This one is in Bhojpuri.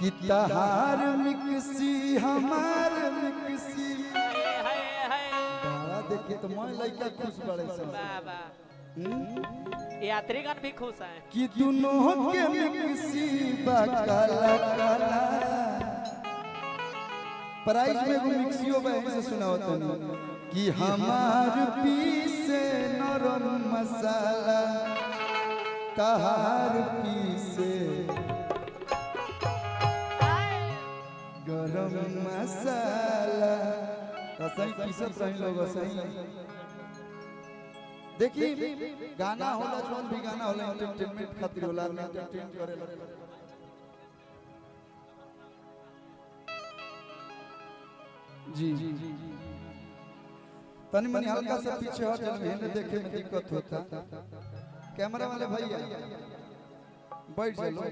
कि तहार मिक्सी हमार मिक्सी बड़ा देखी तो मैं लड़का खुश बड़े यात्रीगण भी खुश हैं कि दोनों के मिक्सी काला काला प्राइस में वो मिक्सियो बहन से सुना होता नहीं कि हमार पीसे नरम मसाला तहार पीसे गरम मसाला सही पीसत रही लोग सही। देखिए गाना होला जोन भी गाना होला एंटरटेनमेंट खातिर होला एंटरटेन करेला जी तनी मनी हल्का सा पीछे हट चल इन्हें देखे में दिक्कत होता कैमरा वाले भैया बैठ जाओ।